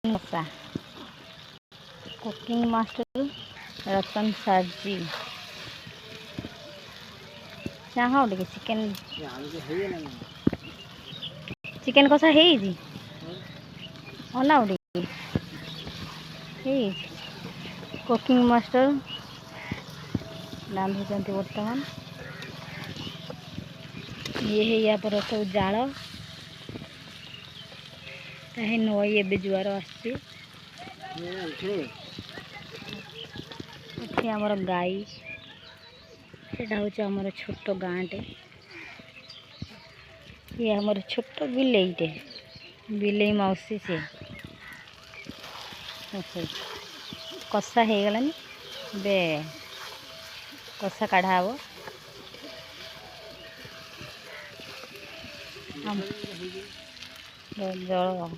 मसा cooking master रतन sir जी चाह टे चिकेन चिकेन कषा है अना कुकिंग मास्टर रांधुंट बर्तमान ये है या पर सब जाल नई ए जुआर आमर गाई यहाँ हूँ छोट गाँटे ये आमर छोट बिलेईटे बिलेई मौसी से कषा हो गलानी बे कषा काढ़ा हम जल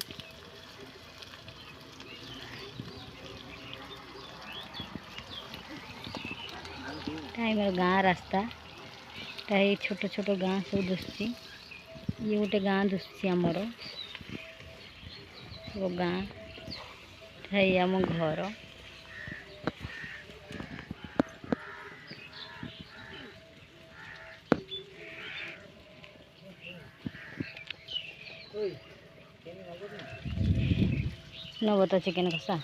टाइम गाँ रास्ता छोट छोट गाँ सब दुसुची ये गोटे गाँ दुसुची आमर सब गाँ आम घर नब तो चिकेन कषा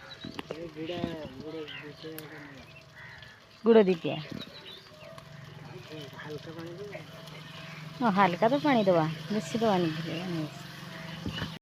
गुड़ दीपिया हल्का तो पानी दवा बेसी दवा नहीं।